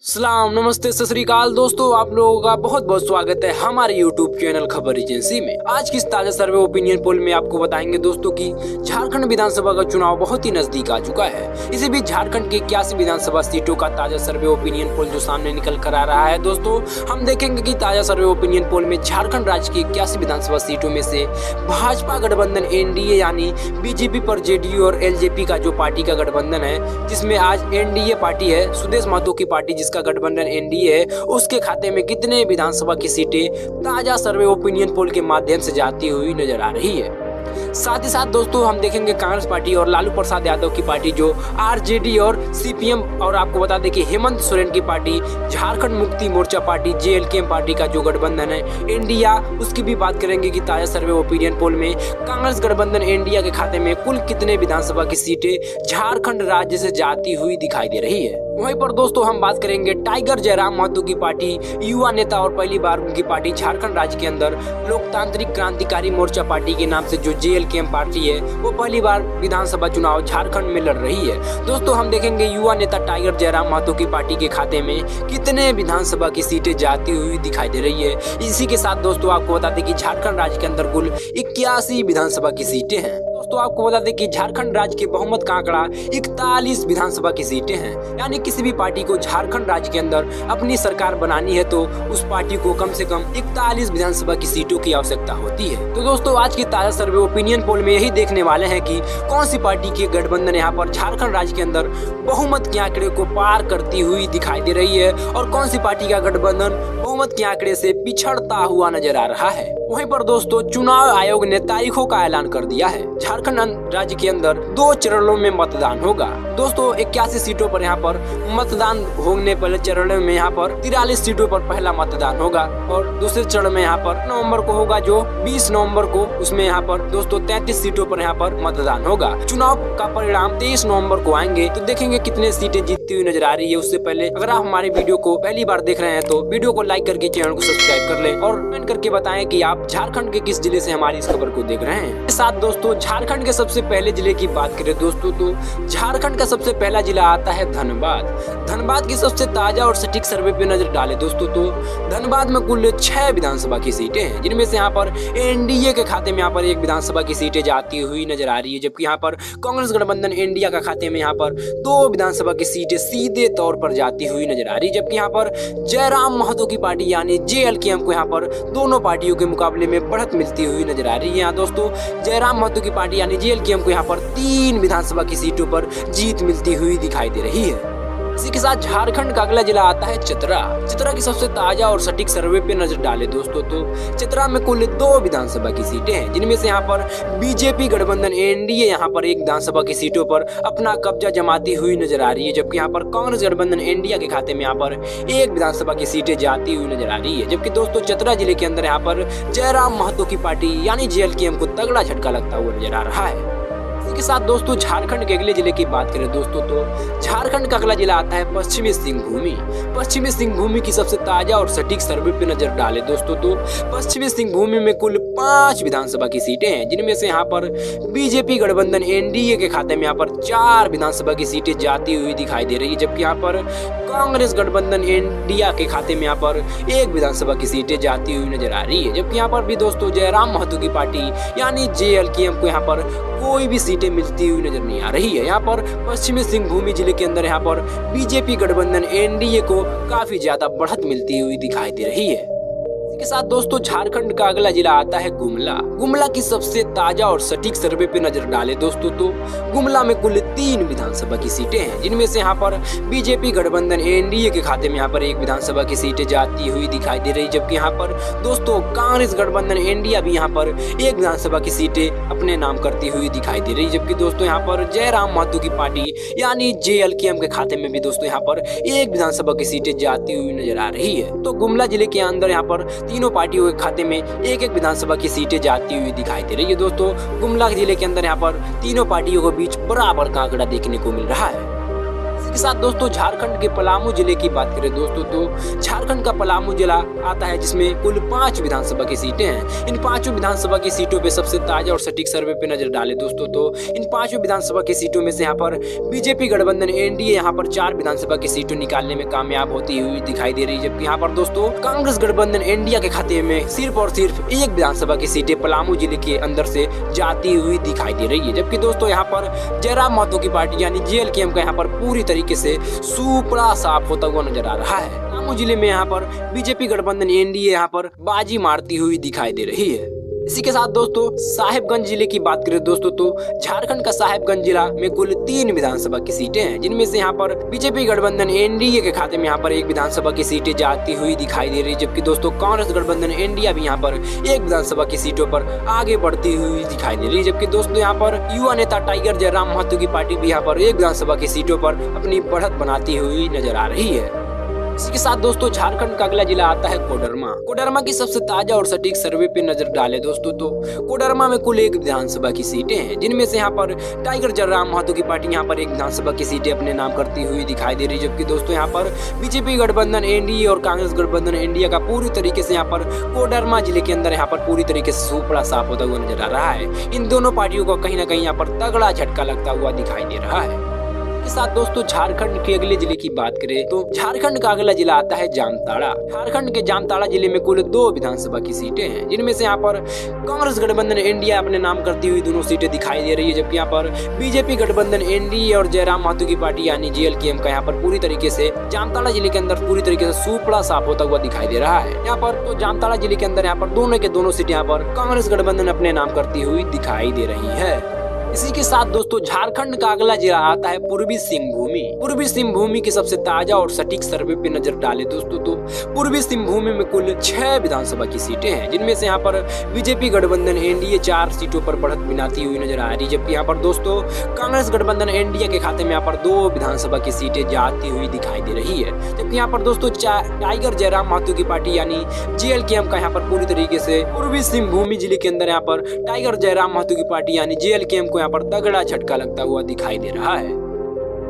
सलाम नमस्ते सत श्री अकाल दोस्तों, आप लोगों का बहुत बहुत स्वागत है हमारे YouTube चैनल खबर एजेंसी में। आज की इस ताजा सर्वे ओपिनियन पोल में आपको बताएंगे दोस्तों कि झारखंड विधानसभा का चुनाव बहुत ही नजदीक आ चुका है। इसी बीच झारखंड के 81 विधानसभा सीटों का ताजा सर्वे ओपिनियन पोल जो सामने निकल कर आ रहा है दोस्तों, हम देखेंगे कि ताजा सर्वे ओपिनियन पोल में झारखंड राज्य की 81 विधानसभा सीटों में से भाजपा गठबंधन एनडीए यानी बीजेपी पर जेडीयू और एलजेपी का जो पार्टी का गठबंधन है, जिसमें आज एनडीए पार्टी है, सुदेश महतो की पार्टी जिसका गठबंधन एनडीए है, उसके खाते में कितने विधानसभा की सीटें ताजा सर्वे ओपिनियन पोल के माध्यम से जाती हुई नजर आ रही है। साथ ही साथ दोस्तों हम देखेंगे कांग्रेस पार्टी और लालू प्रसाद यादव की पार्टी जो आरजेडी और सीपीएम, और आपको बता दें कि हेमंत सोरेन की party Jharkhand Mukti Morcha party JLKM party का जो गठबंधन है इंडिया, उसकी भी बात करेंगे कि ताजा सर्वे ओपिनियन पोल में कांग्रेस गठबंधन इंडिया के खाते में कुल कितने विधानसभा की सीटें झारखंड राज्य से जाती हुई दिखाई दे रही है। वहीं पर दोस्तों हम बात करेंगे टाइगर जयराम महतो की पार्टी युवा नेता और पहली बार उनकी पार्टी झारखंड राज्य के अंदर लोकतांत्रिक क्रांतिकारी मोर्चा पार्टी के नाम से जो जेएलकेएम पार्टी है, वो पहली बार विधानसभा चुनाव झारखंड में लड़ रही है। दोस्तों हम देखेंगे युवा नेता टाइगर जयराम महतो की पार्टी के खाते में कितने विधानसभा की सीटें जाती हुई दिखाई दे रही है। इसी के साथ दोस्तों आपको बता दें कि झारखंड राज्य के अंदर कुल 81 विधानसभा की सीटें हैं। दोस्तों आपको बता दें कि झारखंड राज्य के बहुमत का आंकड़ा 41 विधानसभा की सीटें हैं, यानी किसी भी पार्टी को झारखंड राज्य के अंदर अपनी सरकार बनानी है तो उस पार्टी को कम से कम 41 विधानसभा की सीटों की आवश्यकता होती है। तो दोस्तों आज की ताजा सर्वे ओपिनियन पोल में यही देखने वाले हैं कि कौन सी पार्टी के गठबंधन यहाँ पर झारखंड राज्य के अंदर बहुमत के आंकड़े को पार करती हुई दिखाई दे रही है और कौन सी पार्टी का गठबंधन बहुमत के आंकड़े से पिछड़ता हुआ नजर आ रहा है। वहीं पर दोस्तों चुनाव आयोग ने तारीखों का ऐलान कर दिया है। झारखंड राज्य के अंदर 2 चरणों में मतदान होगा। दोस्तों 81 सीटों पर यहाँ पर मतदान होने पहले चरण में यहाँ पर 43 सीटों पर पहला मतदान होगा और दूसरे चरण में यहाँ पर नवंबर को होगा जो 20 नवंबर को, उसमें यहाँ पर दोस्तों 33 सीटों पर यहाँ पर मतदान होगा। चुनाव का परिणाम 23 नवंबर को आएंगे तो देखेंगे कितने सीटें जीतती हुई नजर आ रही है। उससे पहले अगर आप हमारे वीडियो को पहली बार देख रहे हैं तो वीडियो को लाइक करके चैनल को सब्सक्राइब कर लें और कमेंट करके बताएं कि आप झारखंड के किस जिले से हमारी इस खबर को देख रहे हैं। साथ दोस्तों झारखंड के सबसे पहले जिले की बात करें दोस्तों तो झारखंड का सबसे पहला जिला आता है धनबाद। धनबाद की सबसे ताजा और सटीक सर्वे पे नजर डाले दोस्तों तो धनबाद में कुल 6 विधानसभा की सीटें हैं, जिनमें से यहाँ पर एनडीए के खाते में यहाँ पर 1 विधानसभा की सीटें जाती हुई नजर आ रही है, जबकि यहाँ पर कांग्रेस गठबंधन इंडिया का खाते में यहाँ पर 2 विधानसभा की सीटें सीधे तौर पर जाती हुई नजर आ रही है, जबकि यहाँ पर जयराम महतो की पार्टी यानी जेएलकेएम को यहाँ पर दोनों पार्टियों के मुकाबले में बढ़त मिलती हुई नजर आ रही है। यहाँ दोस्तों जयराम महतो की पार्टी यानी जेएलकेएम को यहाँ पर 3 विधानसभा की सीटों पर जीत मिलती हुई दिखाई दे रही है। इसी के साथ झारखंड का अगला जिला आता है चतरा। चतरा की सबसे ताजा और सटीक सर्वे पे नजर डाले दोस्तों तो चतरा में कुल 2 विधानसभा की सीटें हैं, जिनमें से यहाँ पर बीजेपी गठबंधन एनडीए यहाँ पर 1 विधानसभा की सीटों पर अपना कब्जा जमाती हुई नजर आ रही है, जबकि यहाँ पर कांग्रेस गठबंधन इंडिया के खाते में यहाँ पर 1 विधानसभा की सीटें जाती हुई नजर आ रही है। जबकि दोस्तों चतरा जिले के अंदर यहाँ पर जयराम महतो की पार्टी यानी जेएलकेएम को तगड़ा झटका लगता हुआ नजर आ रहा है। इसके साथ दोस्तों झारखंड के अगले जिले की बात करें दोस्तों तो झारखंड का अगला जिला आता है पश्चिमी सिंहभूमि। पश्चिमी सिंहभूमि की सबसे ताजा और सटीक सर्वे पे नजर डाले दोस्तों तो पश्चिमी सिंहभूमि में कुल 5 विधानसभा की सीटें हैं, जिनमें से यहाँ पर बीजेपी गठबंधन एनडीए के खाते में यहाँ पर 4 विधानसभा की सीटें जाती हुई दिखाई दे रही है, जबकि यहाँ पर कांग्रेस गठबंधन इंडिया के खाते में यहाँ पर 1 विधानसभा की सीटें जाती हुई नजर आ रही है, जबकि यहाँ पर भी दोस्तों जयराम महतो की पार्टी यानी जेएलकेएम को यहाँ पर कोई भी सीटें मिलती हुई नजर नहीं आ रही है। यहाँ पर पश्चिमी सिंहभूमि जिले के अंदर यहाँ पर बीजेपी गठबंधन एनडीए को काफी ज्यादा बढ़त मिलती हुई दिखाई दे रही है। के साथ दोस्तों झारखंड का अगला जिला आता है गुमला। गुमला की सबसे ताजा और सटीक सर्वे पे नजर डाले दोस्तों तो गुमला में कुल 3 विधानसभा की सीटें हैं, जिनमें से यहाँ पर बीजेपी गठबंधन एनडीए के खाते में यहाँ पर 1 विधानसभा की सीटें जाती हुई दिखाई दे रही, जबकि यहाँ पर दोस्तों कांग्रेस गठबंधन इंडिया भी यहाँ पर 1 विधानसभा की सीटें अपने नाम करती हुई दिखाई दे रही, जबकि दोस्तों यहाँ पर जयराम महतो की पार्टी यानी जेएलकेएम के खाते में भी दोस्तों यहाँ पर 1 विधानसभा की सीटें जाती हुई नजर आ रही है। तो गुमला जिले के अंदर यहाँ पर तीनों पार्टियों के खाते में 1-1 विधानसभा की सीटें जाती हुई दिखाई दे रही है। दोस्तों गुमला जिले के अंदर यहाँ पर तीनों पार्टियों के बीच बराबर का आंकड़ा देखने को मिल रहा है। के साथ दोस्तों झारखंड के पलामू जिले की बात करें दोस्तों तो झारखंड का पलामू जिला आता है जिसमें कुल 5 विधानसभा की सीटें हैं। इन 5 विधानसभा की सीटों पे सबसे ताजा और सटीक सर्वे पे नजर डाले दोस्तों तो इन 5 विधानसभा की सीटों में से यहाँ पर बीजेपी गठबंधन एनडीए यहाँ पर 4 विधानसभा की सीटों निकालने में कामयाब होती हुई दिखाई दे रही है, जबकि यहाँ पर दोस्तों कांग्रेस गठबंधन इंडिया के खाते में सिर्फ और सिर्फ 1 विधानसभा की सीटें पलामू जिले के अंदर से जाती हुई दिखाई दे रही है। जबकि दोस्तों यहाँ पर जयराम महतो की पार्टी यानी जेएलकेएम का यहाँ पर पूरी तरीके से सुपड़ा साफ होता हुआ नजर आ रहा है। पलामू जिले में यहाँ पर बीजेपी गठबंधन एनडीए यहाँ पर बाजी मारती हुई दिखाई दे रही है। इसी के साथ दोस्तों साहेबगंज जिले की बात करें दोस्तों तो झारखंड का साहेबगंज जिला में कुल 3 विधानसभा की सीटें हैं, जिनमें से यहाँ पर बीजेपी गठबंधन एनडीए के खाते में यहाँ पर 1 विधानसभा की सीटें जाती हुई दिखाई दे रही है, जबकि दोस्तों कांग्रेस गठबंधन इंडिया भी यहाँ पर 1 विधानसभा की सीटों पर आगे बढ़ती हुई दिखाई दे रही है। जबकि दोस्तों यहाँ पर युवा नेता टाइगर जयराम महतो की पार्टी भी यहाँ पर 1 विधानसभा की सीटों पर अपनी बढ़त बनाती हुई नजर आ रही है। इसी के साथ दोस्तों झारखंड का अगला जिला आता है कोडरमा। कोडरमा की सबसे ताजा और सटीक सर्वे पे नजर डाले दोस्तों तो कोडरमा में कुल 1 विधानसभा की सीटें हैं, जिनमें से यहाँ पर टाइगर जयराम महतो की पार्टी यहाँ पर 1 विधानसभा की सीटें अपने नाम करती हुई दिखाई दे रही है। जबकि दोस्तों यहाँ पर बीजेपी गठबंधन एनडीए और कांग्रेस गठबंधन इंडिया का पूरी तरीके से यहाँ पर कोडरमा जिले के अंदर यहाँ पर पूरी तरीके से सुपड़ा साफ होता हुआ नजर आ रहा है। इन दोनों पार्टियों को कहीं ना कहीं यहाँ पर तगड़ा झटका लगता हुआ दिखाई दे रहा है। के साथ दोस्तों झारखंड के अगले जिले की बात करें तो झारखंड का अगला जिला आता है जामताड़ा। झारखंड के जामताड़ा जिले में कुल 2 विधानसभा की सीटें हैं, जिनमें से यहाँ पर कांग्रेस गठबंधन इंडिया अपने नाम करती हुई दोनों सीटें दिखाई दे रही है, जबकि यहाँ पर बीजेपी गठबंधन एनडीए और जयराम महतो की पार्टी यानी जेएलकेएम का यहाँ पर पूरी तरीके से जामताड़ा जिले के अंदर पूरी तरीके से सुपड़ा साफ होता हुआ दिखाई दे रहा है। यहाँ पर तो जामताड़ा जिले के अंदर यहाँ पर दोनों के दोनों सीटें यहाँ पर कांग्रेस गठबंधन अपने नाम करती हुई दिखाई दे रही है। इसी के साथ दोस्तों झारखंड का अगला जिला आता है पूर्वी सिंहभूमि। पूर्वी सिंहभूमि की सबसे ताजा और सटीक सर्वे पे नजर डाले दोस्तों तो पूर्वी सिंहभूमि में कुल 6 विधानसभा की सीटें हैं, जिनमें से यहाँ पर बीजेपी गठबंधन एनडीए 4 सीटों पर बढ़त बनाती हुई नजर आ रही है, जबकि यहाँ पर दोस्तों कांग्रेस गठबंधन एनडीए के खाते में यहाँ पर 2 विधानसभा की सीटें जाती हुई दिखाई दे रही है। जबकि यहाँ पर दोस्तों टाइगर जयराम महतो की पार्टी यानी जेएलकेएम का यहाँ पर पूरी तरीके से पूर्वी सिंहभूमि जिले के अंदर यहाँ पर टाइगर जयराम महतो की पार्टी यानी जेएलकेएम को यहाँ पर तगड़ा झटका लगता हुआ दिखाई दे रहा है।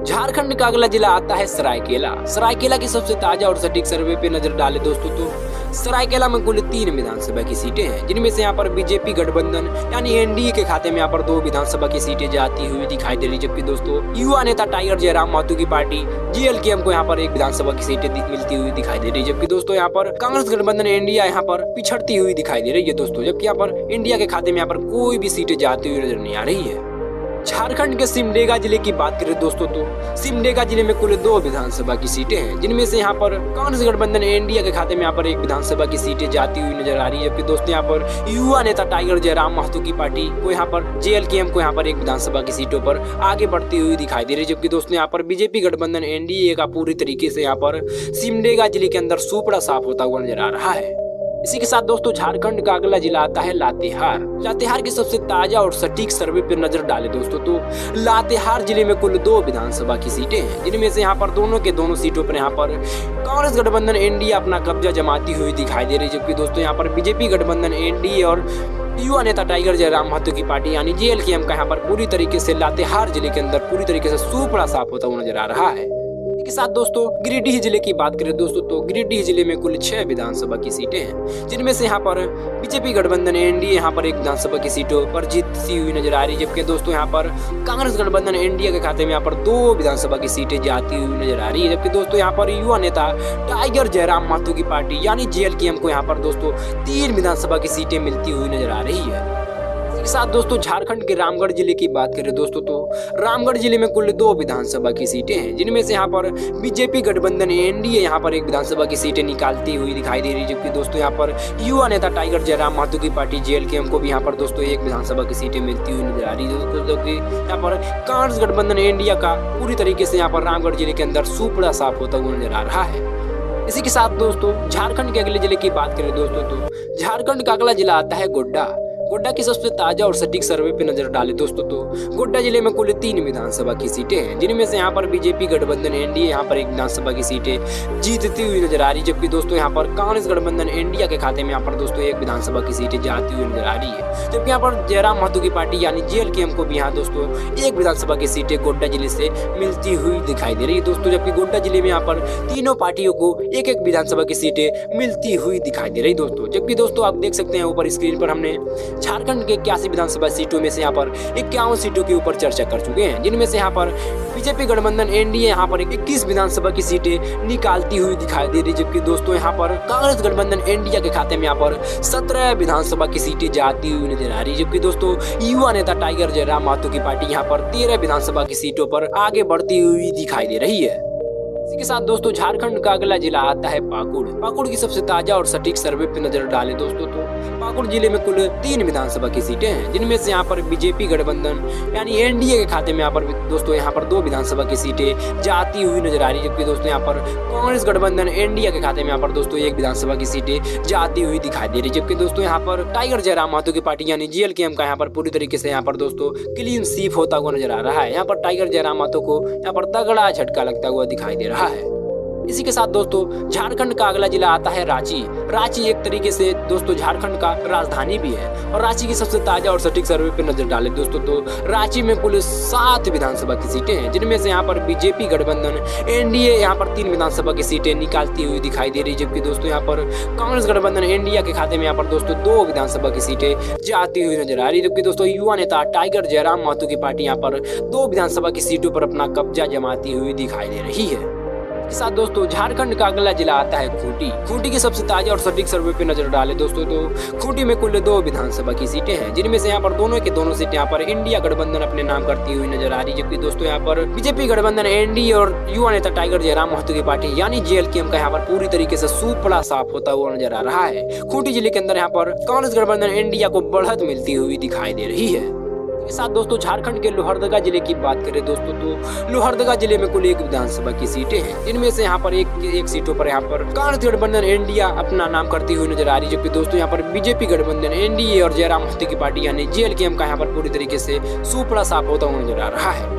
झारखंड का अगला जिला आता है सरायकेला। सरायकेला की सबसे ताजा और सटीक सर्वे पे नजर डाले दोस्तों तो सरायकेला में कुल 3 विधानसभा की सीटें हैं, जिनमें से यहाँ पर बीजेपी गठबंधन यानी एनडीए के खाते में यहाँ पर 2 विधानसभा की सीटें जाती हुई दिखाई दे रही, जबकि दोस्तों युवा नेता टाइगर जयराम महतो की पार्टी जेएलकेएम को यहाँ पर 1 विधानसभा की सीटें मिलती हुई दिखाई दे रही है। जबकि दोस्तों यहाँ पर कांग्रेस गठबंधन इंडिया यहाँ पर पिछड़ती हुई दिखाई दे रही है दोस्तों, जबकि यहाँ पर इंडिया के खाते में यहाँ पर कोई भी सीटें जाती हुई नजर नहीं आ रही है। झारखंड के सिमडेगा जिले की बात करें दोस्तों तो सिमडेगा जिले में कुल 2 विधानसभा की सीटें हैं, जिनमें से यहाँ पर कांग्रेस गठबंधन इंडिया के खाते में यहाँ पर 1 विधानसभा की सीटें जाती हुई नजर आ रही है। जबकि दोस्तों यहाँ पर युवा नेता टाइगर जयराम महतो की पार्टी को यहाँ पर जेएलकेएम को यहाँ पर 1 विधानसभा की सीटों पर आगे बढ़ती हुई दिखाई दे रही है। जबकि दोस्तों यहाँ पर बीजेपी गठबंधन एनडीए का पूरी तरीके से यहाँ पर सिमडेगा जिले के अंदर सुपड़ा साफ होता हुआ नजर आ रहा है। इसी के साथ दोस्तों झारखंड का अगला जिला आता है लातेहार। लातेहार की सबसे ताजा और सटीक सर्वे पर नजर डाले दोस्तों तो लातेहार जिले में कुल 2 विधानसभा की सीटें हैं, जिनमें से यहाँ पर दोनों के दोनों सीटों पर यहाँ पर कांग्रेस गठबंधन इंडिया अपना कब्जा जमाती हुई दिखाई दे रही है। जबकि दोस्तों यहाँ पर बीजेपी गठबंधन एनडीए और युवा नेता टाइगर जयराम महतो की पार्टी यानी जेएलकेएम का यहाँ पर पूरी तरीके से लातेहार जिले के अंदर पूरी तरीके से सुपड़ा साफ होता हुआ नजर आ रहा है। के साथ दोस्तों गिरिडीह जिले की बात करें दोस्तों तो गिरिडीह जिले में कुल 6 विधानसभा की सीटें हैं, जिनमें से यहाँ पर बीजेपी गठबंधन एनडीए यहाँ पर 1 विधानसभा की सीटों पर जीतती हुई नजर आ रही है। जबकि दोस्तों यहाँ पर कांग्रेस गठबंधन एनडीए के खाते में यहाँ पर 2 विधानसभा की सीटें जाती हुई नजर आ रही है। जबकि दोस्तों यहाँ पर युवा नेता टाइगर जयराम महतो की पार्टी यानी जेएलकेएम को यहाँ पर दोस्तों 3 विधानसभा की सीटें मिलती हुई नजर आ रही है। के साथ दोस्तों झारखंड के रामगढ़ जिले की बात करें दोस्तों तो रामगढ़ जिले में कुल 2 विधानसभा की सीटें हैं, जिनमें से यहाँ पर बीजेपी गठबंधन एनडीए यहाँ पर 1 विधानसभा की सीटें निकालती हुई दिखाई दे रही है। जबकि दोस्तों यहाँ पर युवा नेता टाइगर जयराम महतो की पार्टी जेएलकेएम को भी यहाँ पर दोस्तों 1 विधानसभा की सीटें मिलती हुई नजर आ रही है। जो कि यहाँ पर कांग्रेस गठबंधन इंडिया का पूरी तरीके से यहाँ पर रामगढ़ जिले के अंदर सुपड़ा साफ होता हुआ नजर आ रहा है। इसी के साथ दोस्तों झारखंड के अगले जिले की बात करें दोस्तों तो झारखंड का अगला जिला आता है गोड्डा। गोड्डा की सबसे ताजा और सटीक सर्वे पे नजर डाले दोस्तों तो गोड्डा जिले में कुल 3 विधानसभा की सीटें हैं, जिनमें से यहाँ पर बीजेपी गठबंधन एनडीए यहाँ पर एक विधानसभा की सीटें जीतती हुई नजर आ रही, जबकि दोस्तों यहाँ पर कांग्रेस गठबंधन इंडिया के खाते में यहाँ पर दोस्तों एक विधानसभा की सीटें जाती हुई नजर आ रही है। जबकि यहाँ पर जयराम महतो की पार्टी यानी जेएलकेएम को भी यहाँ दोस्तों एक विधानसभा की सीटें गोड्डा जिले से मिलती हुई दिखाई दे रही है दोस्तों, जबकि गोड्डा जिले में यहाँ पर तीनों पार्टियों को एक एक विधानसभा की सीटें मिलती हुई दिखाई दे रही दोस्तों। जबकि दोस्तों आप देख सकते हैं ऊपर स्क्रीन पर हमने झारखंड के 81 विधानसभा सीटों में से यहाँ पर 51 सीटों के ऊपर चर्चा कर चुके हैं, जिनमें से यहाँ पर बीजेपी गठबंधन एनडीए यहाँ पर 21 विधानसभा की सीटें निकालती हुई दिखाई दे रही, जबकि दोस्तों यहाँ पर कांग्रेस गठबंधन इंडिया के खाते में यहाँ पर 17 विधानसभा की सीटें जाती हुई नजर आ रही, जबकि दोस्तों युवा नेता टाइगर जयराम महतो की पार्टी यहाँ पर 13 विधानसभा की सीटों पर आगे बढ़ती हुई दिखाई दे रही है। इसी के साथ दोस्तों झारखंड का अगला जिला आता है पाकुड़। पाकुड़ की सबसे ताजा और सटीक सर्वे पे नजर डालें दोस्तों तो पाकुड़ जिले में कुल 3 विधानसभा की सीटें हैं, जिनमें से यहाँ पर बीजेपी गठबंधन यानी एनडीए के खाते में यहाँ पर दोस्तों यहाँ पर 2 विधानसभा की सीटें जाती हुई नजर आ रही, जबकि दोस्तों यहाँ पर कांग्रेस गठबंधन इंडिया के खाते में यहाँ पर दोस्तों 1 विधानसभा की सीटें जाती हुई दिखाई दे रही, जबकि दोस्तों यहाँ पर टाइगर जयराम महतो की पार्टी यानी जेएलकेएम का यहाँ पर पूरी तरीके से यहाँ पर दोस्तों क्लीन स्वीप होता हुआ नजर आ रहा है। यहाँ पर टाइगर जयराम महतो को यहाँ पर तगड़ा झटका लगता हुआ दिखाई दे रहा है। इसी के साथ दोस्तों झारखंड का अगला जिला आता है रांची। रांची एक तरीके से दोस्तों झारखंड का राजधानी भी है, और रांची की सबसे ताजा और सटीक सर्वे पे नजर डाले दोस्तों तो रांची में कुल 7 विधानसभा की सीटें हैं, जिनमें से यहाँ पर बीजेपी गठबंधन एनडीए यहाँ पर 3 विधानसभा की सीटें निकालती हुई दिखाई दे रही, जबकि दोस्तों यहाँ पर कांग्रेस गठबंधन इंडिया के खाते में यहाँ पर दोस्तों 2 विधानसभा की सीटें जाती हुई नजर आ रही, जबकि दोस्तों युवा नेता टाइगर जयराम महतो की पार्टी यहाँ पर 2 विधानसभा की सीटों पर अपना कब्जा जमाती हुई दिखाई दे रही है। के साथ दोस्तों झारखंड का अगला जिला आता है खूंटी। खूंटी की सबसे ताजा और सटीक सर्वे पे नजर डाले दोस्तों तो खूंटी में कुल 2 विधानसभा की सीटें हैं, जिनमें से यहाँ पर दोनों के दोनों सीटें यहाँ पर इंडिया गठबंधन अपने नाम करती हुई नजर आ रही, जबकि दोस्तों यहाँ पर बीजेपी गठबंधन एनडीए और युवा नेता टाइगर जयराम महतो की पार्टी यानी जेएलकेएम का यहाँ पर पूरी तरीके से सुपड़ा साफ होता हुआ नजर आ रहा है। खूंटी जिले के अंदर यहाँ पर कांग्रेस गठबंधन इंडिया को बढ़त मिलती हुई दिखाई दे रही है। के साथ दोस्तों झारखंड के लोहरदगा जिले की बात करें दोस्तों तो लोहरदगा जिले में कुल 1 विधानसभा की सीटें हैं, जिनमें से यहाँ पर एक सीटों पर यहाँ पर कांग्रेस गठबंधन इंडिया अपना नाम करती हुई नजर आ रही, जबकि दोस्तों यहाँ पर बीजेपी गठबंधन एनडीए और जयराम महतो की पार्टी यानी जेएलकेएम का यहाँ पर पूरी तरीके से सुपड़ा साफ होता हुआ नजर आ रहा है।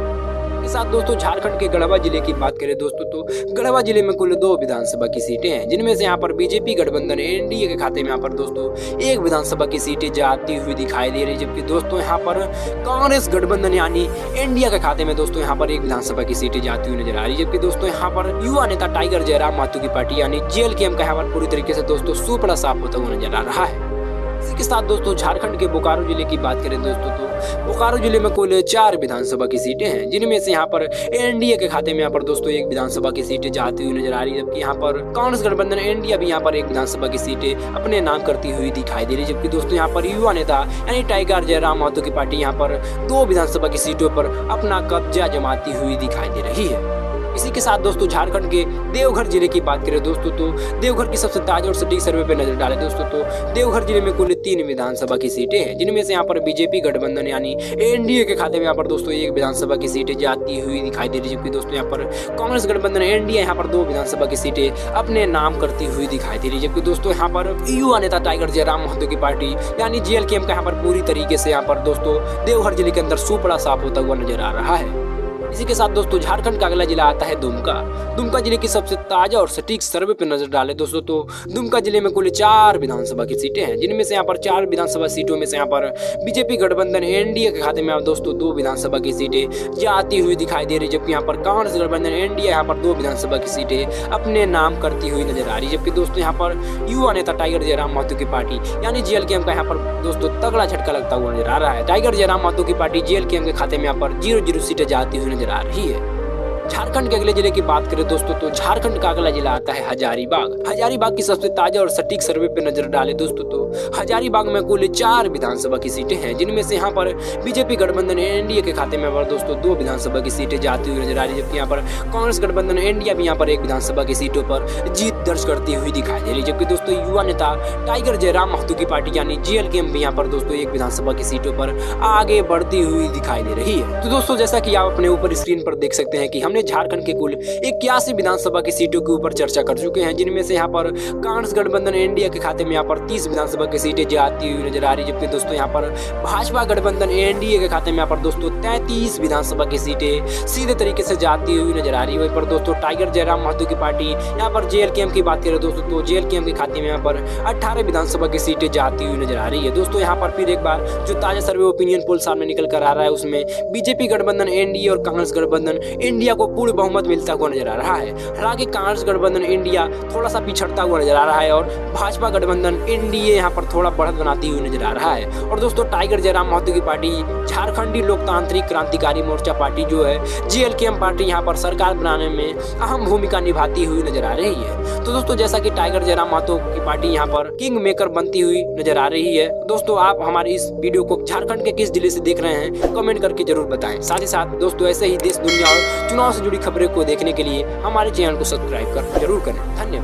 के साथ दोस्तों झारखंड के गढ़वा जिले की बात करें दोस्तों तो गढ़वा जिले में कुल 2 विधानसभा की सीटें हैं, जिनमें से यहाँ पर बीजेपी गठबंधन एनडीए के खाते में यहाँ पर दोस्तों 1 विधानसभा की सीटें जाती हुई दिखाई दे रही, जबकि दोस्तों यहाँ पर कांग्रेस गठबंधन यानी इंडिया के खाते में दोस्तों यहाँ पर 1 विधानसभा की सीटें जाती हुई नजर आ रही, जबकि दोस्तों यहाँ पर युवा नेता टाइगर जयराम महतो की पार्टी यानी जेएलकेएम का यहाँ पर पूरी तरीके से दोस्तों सुपड़ा साफ होता हुआ नजर आ रहा है। इसी के साथ दोस्तों झारखंड के बोकारो जिले की बात करें दोस्तों तो बोकारो जिले में कुल 4 विधानसभा की सीटें हैं, जिनमें से यहाँ पर एनडीए के खाते में यहाँ पर दोस्तों 1 विधानसभा की सीटें जाती हुई नजर आ रही है, जबकि यहाँ पर कांग्रेस गठबंधन इंडिया भी यहाँ पर 1 विधानसभा की सीटें अपने नाम करती हुई दिखाई दे रही, जबकि दोस्तों यहाँ पर युवा नेता यानी टाइगर जयराम महतो की पार्टी यहाँ पर 2 विधानसभा की सीटों पर अपना कब्जा जमाती हुई दिखाई दे रही है। इसी के साथ दोस्तों झारखंड के देवघर जिले की बात करें दोस्तों तो देवघर की सबसे ताजा और सटीक सर्वे पे नजर डालें दोस्तों तो देवघर जिले में कुल 3 विधानसभा की सीटें हैं, जिनमें से यहाँ पर बीजेपी गठबंधन यानी एनडीए के खाते में यहाँ पर दोस्तों 1 विधानसभा की सीटें जाती हुई दिखाई दे रही, जबकि दोस्तों यहाँ पर कांग्रेस गठबंधन एनडीए यहाँ पर 2 विधानसभा की सीटें अपने नाम करती हुई दिखाई दे रही, जबकि दोस्तों यहाँ पर युवा नेता टाइगर जयराम महतो की पार्टी यानी जेएलकेएम का यहाँ पर पूरी तरीके से यहाँ पर दोस्तों देवघर जिले के अंदर सुपड़ा साफ होता हुआ नजर आ रहा है। इसी के साथ दोस्तों झारखंड का अगला जिला आता है दुमका। दुमका जिले की सबसे ताजा और सटीक सर्वे पर नजर डालें दोस्तों तो दुमका जिले में कुल 4 विधानसभा की सीटें हैं, जिनमें से यहाँ पर 4 विधानसभा सीटों में से यहाँ पर बीजेपी गठबंधन एनडीए के खाते में दोस्तों 2 विधानसभा की सीटें जाती हुई दिखाई दे रही, जबकि यहाँ पर कांग्रेस गठबंधन एनडीए यहाँ पर 2 विधानसभा की सीटें अपने नाम करती हुई नजर आ रही, जबकि दोस्तों यहाँ पर युवा नेता टाइगर जयराम महतो की पार्टी यानी जेएलकेएम का यहाँ पर दोस्तों तगड़ा झटका लगता हुआ नजर आ रहा है। टाइगर जयराम महतो की पार्टी जेएलकेएम के खाते में यहाँ पर 0-0 सीटें जाती हुई नजर आ रही है। झारखंड के अगले जिले की बात करें दोस्तों तो झारखंड का अगला जिला आता है हजारीबाग। हजारीबाग की सबसे ताजा और सटीक सर्वे पे नजर डाले दोस्तों तो हजारीबाग में कुल 4 विधानसभा की सीटें हैं, जिनमें से यहाँ पर बीजेपी गठबंधन एनडीए के खाते में दोस्तों 2 विधानसभा की सीटें जाती हुई नजर आ रही, जबकि यहाँ पर कांग्रेस गठबंधन इंडिया भी यहाँ पर 1 विधानसभा की सीटों पर जीत दर्ज करती हुई दिखाई दे रही, जबकि दोस्तों युवा नेता टाइगर जयराम महतो की पार्टी यानी जेएलकेएम भी यहाँ पर दोस्तों 1 विधानसभा की सीटों पर आगे बढ़ती हुई दिखाई दे रही है। तो दोस्तों जैसा कि आप अपने ऊपर स्क्रीन पर देख सकते हैं कि हम सामने झारखंड के कुल 81 विधानसभा की सीटों के ऊपर चर्चा कर चुके हैं, जिनमें से यहाँ पर कांग्रेस गठबंधन इंडिया के खाते में यहाँ पर 30 विधानसभा की सीटें जाती हुई नजर आ रही है, जबकि दोस्तों यहाँ पर भाजपा गठबंधन एनडीए के खाते में यहाँ पर दोस्तों 33 विधानसभा की सीटें सीधे तरीके से जाती हुई नजर आ रही है। वहीं पर दोस्तों टाइगर जयराम महतो की पार्टी यहाँ पर जेएलकेएम की बात करें दोस्तों, तो जेएलकेएम के खाते में यहाँ पर 18 विधानसभा की सीटें जाती हुई नजर आ रही है। दोस्तों यहाँ पर फिर एक बार जो ताजा सर्वे ओपिनियन पोल सामने निकल कर आ रहा है, उसमें बीजेपी गठबंधन एनडीए और कांग्रेस गठबंधन इंडिया को पूर्ण बहुमत मिलता हुआ नजर आ रहा है। हालांकि कांग्रेस गठबंधन इंडिया थोड़ा सा पिछड़ता हुआ नजर आ रहा है और भाजपा गठबंधन एनडीए यहाँ पर थोड़ा बढ़त बनाती हुई नजर आ रहा है। और दोस्तों टाइगर जयराम महतो की पार्टी झारखंडी लोकतांत्रिक क्रांतिकारी मोर्चा पार्टी जो है जेएलकेएम पार्टी यहाँ पर सरकार बनाने में अहम भूमिका निभाती हुई नजर आ रही है। तो दोस्तों जैसा कि टाइगर जयराम महतो की पार्टी यहाँ पर किंग मेकर बनती हुई नजर आ रही है। दोस्तों आप हमारी इस वीडियो को झारखंड के किस जिले से देख रहे हैं कमेंट करके जरूर बताएं। साथ ही साथ दोस्तों ऐसे ही देश दुनिया और चुनाव से जुड़ी खबरें को देखने के लिए हमारे चैनल को सब्सक्राइब कर जरूर करें। धन्यवाद।